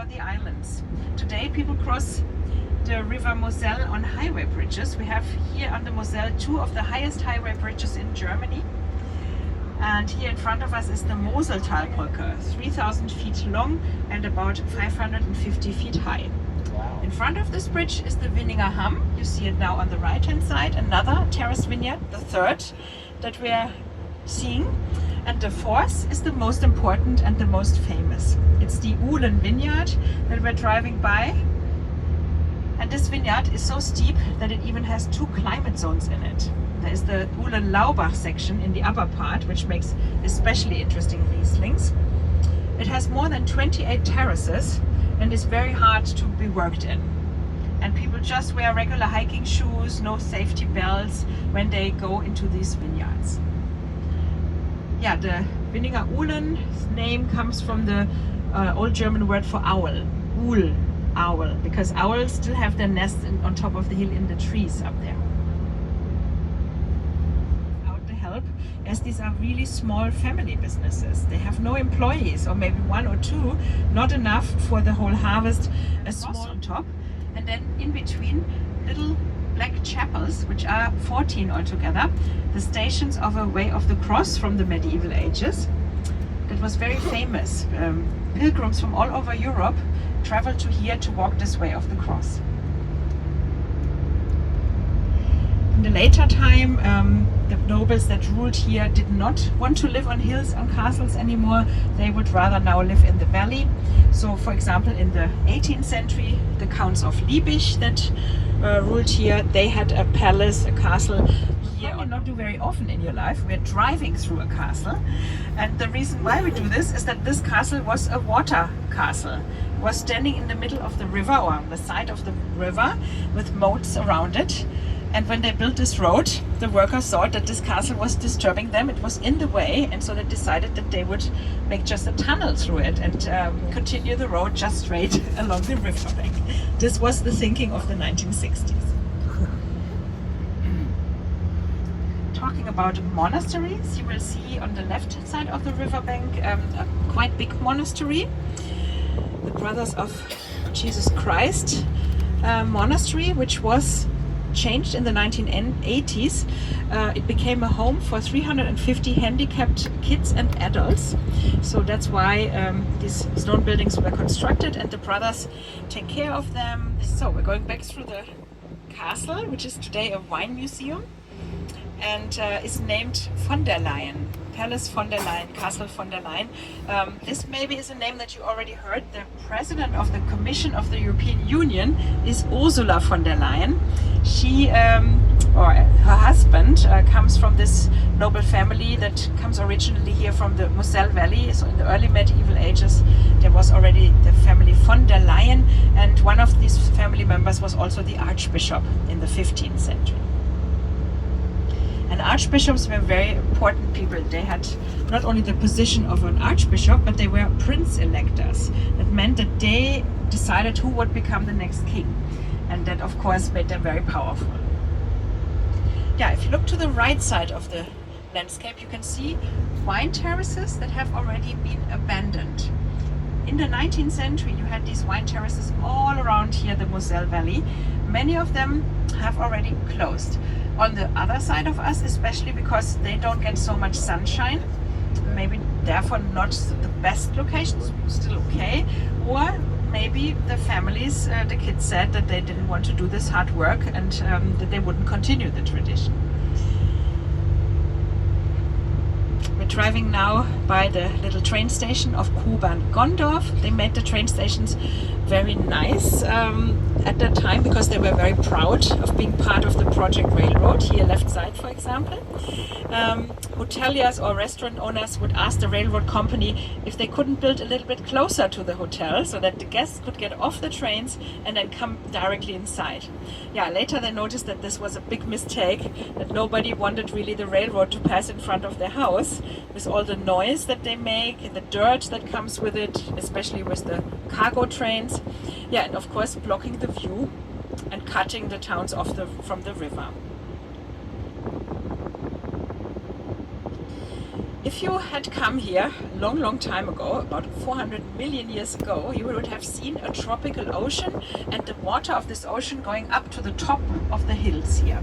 the islands. Today people cross the River Moselle on highway bridges. We have here on the Moselle two of the highest highway bridges in Germany. And here in front of us is the Moseltalbrücke, 3,000 feet long and about 550 feet high. Wow. In front of this bridge is the Winninger Hamm. You see it now on the right hand side, another terrace vineyard, the third that we are seeing. And the fourth is the most important and the most famous. It's the Uhlen vineyard that we're driving by. And this vineyard is so steep that it even has two climate zones in it. There is the Uhlen-Laubach section in the upper part, which makes especially interesting Rieslings. It has more than 28 terraces and is very hard to be worked in. And people just wear regular hiking shoes, no safety belts when they go into these vineyards. Yeah, the Winninger Uhlen's name comes from the old German word for owl, Uhl, owl, because owls still have their nests on top of the hill in the trees up there. Without the help, as these are really small family businesses. They have no employees, or maybe one or two, not enough for the whole harvest, a small on top. And then in between, little black chapels, which are 14 altogether, the stations of a Way of the Cross from the medieval ages. That was very famous. Pilgrims from all over Europe traveled to here to walk this Way of the Cross. In the later time, the nobles that ruled here did not want to live on hills and castles anymore. They would rather now live in the valley. So, for example, in the 18th century, the Counts of Liebig that ruled here, they had a palace, a castle here. You not do very often in your life. We're driving through a castle, and the reason why we do this is that this castle was a water castle. It was standing in the middle of the river, or on the side of the river, with moats around it. And when they built this road, the workers thought that this castle was disturbing them. It was in the way, and so they decided that they would make just a tunnel through it and continue the road just straight along the river bank. This was the thinking of the 1960s. Talking about monasteries, you will see on the left side of the riverbank a quite big monastery, the Brothers of Jesus Christ monastery, which was changed in the 1980s. It became a home for 350 handicapped kids and adults. So that's why these stone buildings were constructed, and the brothers take care of them. So we're going back through the castle, which is today a wine museum, and is named von der Leyen, Palace von der Leyen, Castle von der Leyen. This maybe is a name that you already heard. The president of the Commission of the European Union is Ursula von der Leyen. She, or her husband, comes from this noble family that comes originally here from the Moselle Valley. So in the early medieval ages, there was already the family von der Leyen, and one of these family members was also the archbishop in the 15th century. And archbishops were very important people. They had not only the position of an archbishop, but they were prince electors. That meant that they decided who would become the next king. And that, of course, made them very powerful. Yeah, if you look to the right side of the landscape, you can see wine terraces that have already been abandoned. In the 19th century, you had these wine terraces all around here, the Moselle Valley. Many of them have already closed. On the other side of us, especially because they don't get so much sunshine, maybe therefore not the best locations, still okay, or maybe the families, the kids said that they didn't want to do this hard work and that they wouldn't continue the tradition. We're driving now by the little train station of Koblenz. They made the train stations very nice at that time because they were very proud of being part of the project railroad. Here left side, for example. Hoteliers or restaurant owners would ask the railroad company if they couldn't build a little bit closer to the hotel so that the guests could get off the trains and then come directly inside. Yeah, later they noticed that this was a big mistake, that nobody wanted really the railroad to pass in front of their house with all the noise that they make and the dirt that comes with it, especially with the cargo trains. Yeah, and of course blocking the view and cutting the towns off from the river. If you had come here long time ago, about 400 million years ago, you would have seen a tropical ocean and the water of this ocean going up to the top of the hills here.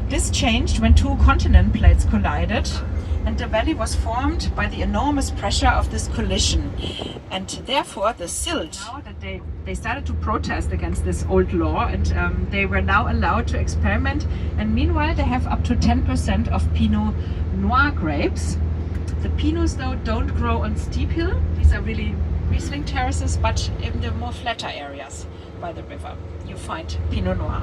This changed when two continent plates collided, and the valley was formed by the enormous pressure of this collision. And therefore the silt, now that they started to protest against this old law, and they were now allowed to experiment, and meanwhile they have up to 10% of Pinot Noir grapes. The Pinots though don't grow on steep hill. These are really Riesling terraces, but in the more flatter areas by the river you find Pinot Noir.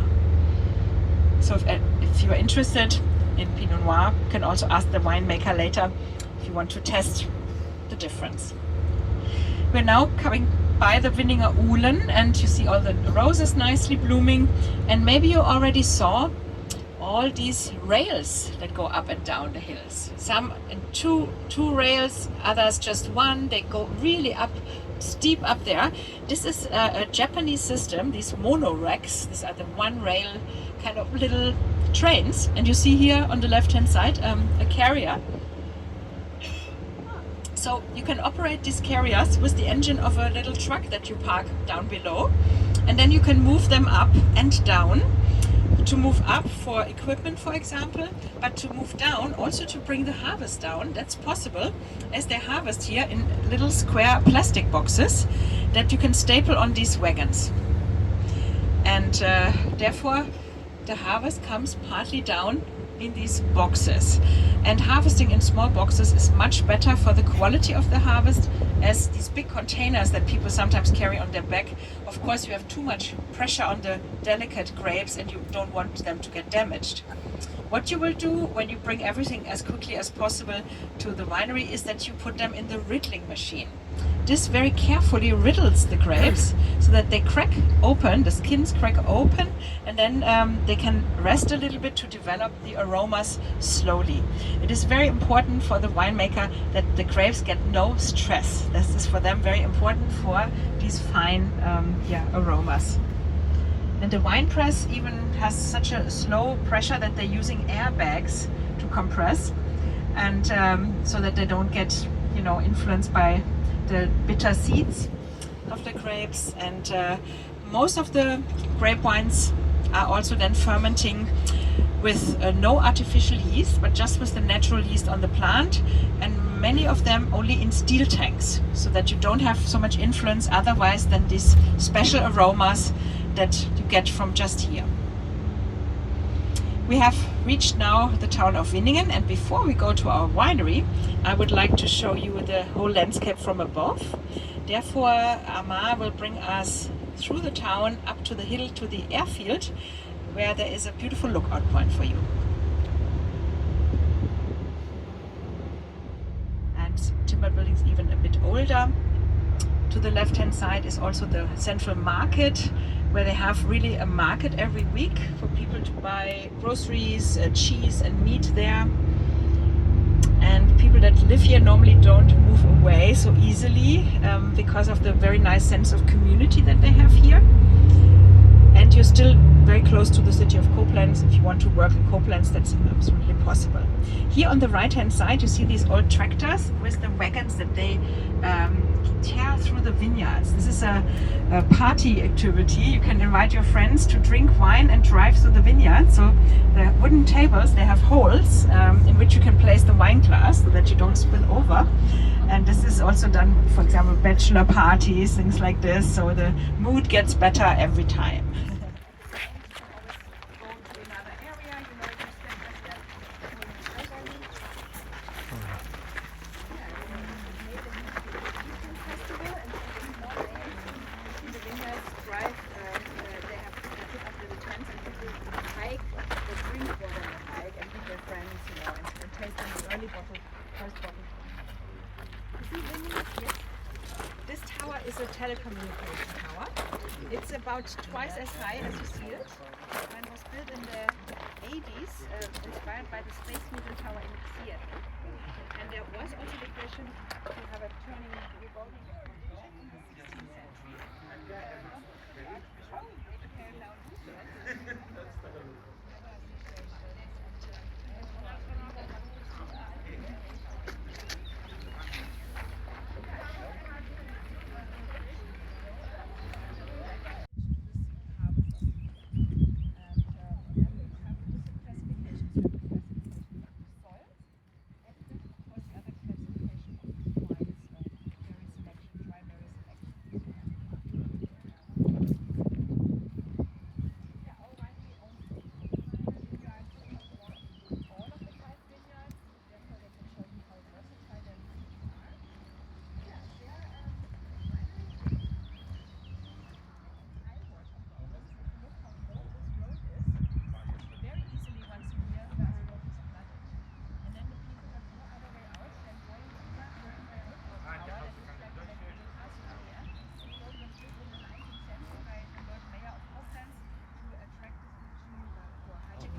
So if you are interested in Pinot Noir, you can also ask the winemaker later if you want to test the difference. We're now coming by the Winninger Uhlen, and you see all the roses nicely blooming, and maybe you already saw all these rails that go up and down the hills. Some in two rails, others just one. They go really up, steep up there. This is a Japanese system, these monoracks. These are the one rail kind of little trains, and you see here on the left hand side a carrier. So you can operate these carriers with the engine of a little truck that you park down below, and then you can move them up and down. To move up for equipment, for example, but to move down, also to bring the harvest down, that's possible, as they harvest here in little square plastic boxes that you can staple on these wagons. And therefore the harvest comes partly down in these boxes. And harvesting in small boxes is much better for the quality of the harvest, as these big containers that people sometimes carry on their back, of course you have too much pressure on the delicate grapes and you don't want them to get damaged. What you will do when you bring everything as quickly as possible to the winery is that you put them in the riddling machine. This very carefully riddles the grapes so that they crack open, the skins crack open, and then they can rest a little bit to develop the aromas slowly. It is very important for the winemaker that the grapes get no stress. This is for them very important for these fine aromas. And the wine press even has such a slow pressure that they're using airbags to compress, and so that they don't get influenced by the bitter seeds of the grapes. And most of the grape wines are also then fermenting with no artificial yeast, but just with the natural yeast on the plant, and many of them only in steel tanks, so that you don't have so much influence otherwise than these special aromas that you get from just here. We have reached now the town of Winningen, and before we go to our winery, I would like to show you the whole landscape from above. Therefore, Amar will bring us through the town up to the hill to the airfield, where there is a beautiful lookout point for you. And timber buildings even a bit older. To the left hand side is also the central market, where they have really a market every week for people to buy groceries, cheese and meat there. And people that live here normally don't move away so easily because of the very nice sense of community that they have here. And you're still very close to the city of Koblenz. If you want to work in Koblenz, that's absolutely possible. Here on the right hand side you see these old tractors with the wagons that they tear through the vineyards. This is a party activity. You can invite your friends to drink wine and drive through the vineyard. So the wooden tables, they have holes in which you can place the wine glass so that you don't spill over. And this is also done, for example, bachelor parties, things like this, so the mood gets better every time. This tower is a telecommunication tower. It's about twice as high as you see it, and was built in the 80s, inspired by the Space Needle Tower in Seattle. And there was also the question to have a turning revolving function in the 16th century.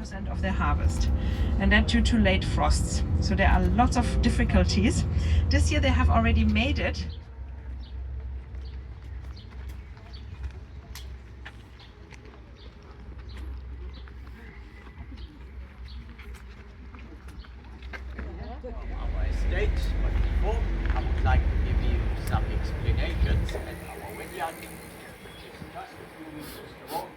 50% of their harvest, and that due to late frosts. So there are lots of difficulties. This year they have already made it. Our estate, but before I would like to give you some explanations at our vineyard, which is just a few meters long.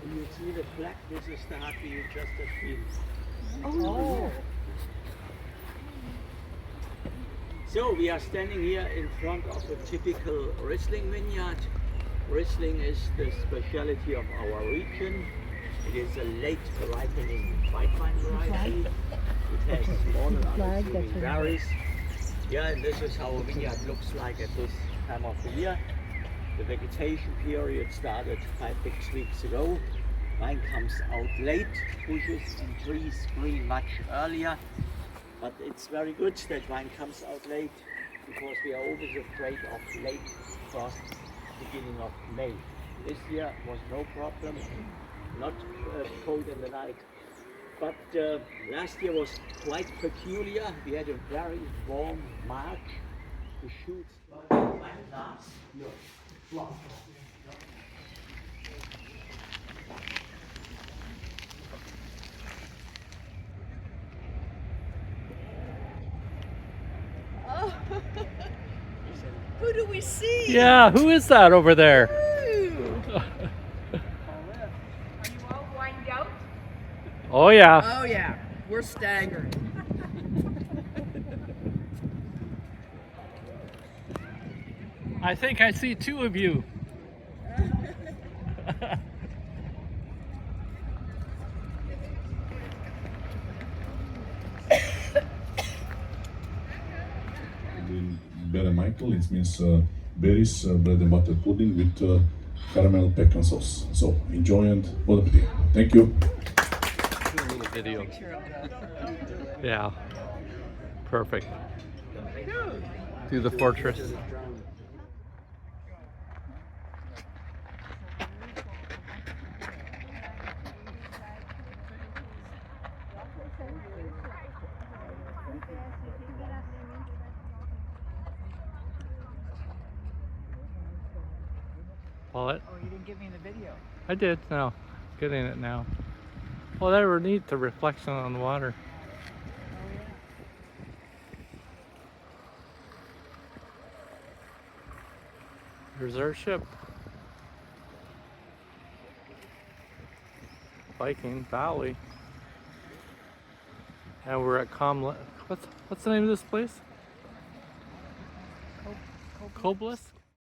You see the flag, this is the hut you just have been. Oh. So we are standing here in front of a typical Riesling vineyard. Riesling is the specialty of our region. It is a late ripening white wine variety. It has smaller unassuming berries. Yeah, and this is how a vineyard looks like at this time of the year. The vegetation period started 5-6 weeks ago. Wine comes out late, bushes and trees green much earlier. But it's very good that wine comes out late because we are always afraid of late frost beginning of May. This year was no problem, not cold in the night. But last year was quite peculiar. We had a very warm March. The shoots went last year. Who do we see? Yeah, who is that over there? Are you all wined out? Oh yeah. Oh yeah, we're staggered. I think I see two of you. Bere Michael, it means berries, bread and butter pudding with caramel pecan sauce. So enjoy and bon appetit. Thank you. Do a little video. Yeah. Perfect. Do the fortress. Wallet. Oh, you didn't give me the video. I did. No, getting it now. Well, that were neat. The reflection on the water. Here's our ship. Viking Valley. And we're at What's the name of this place? Koblenz?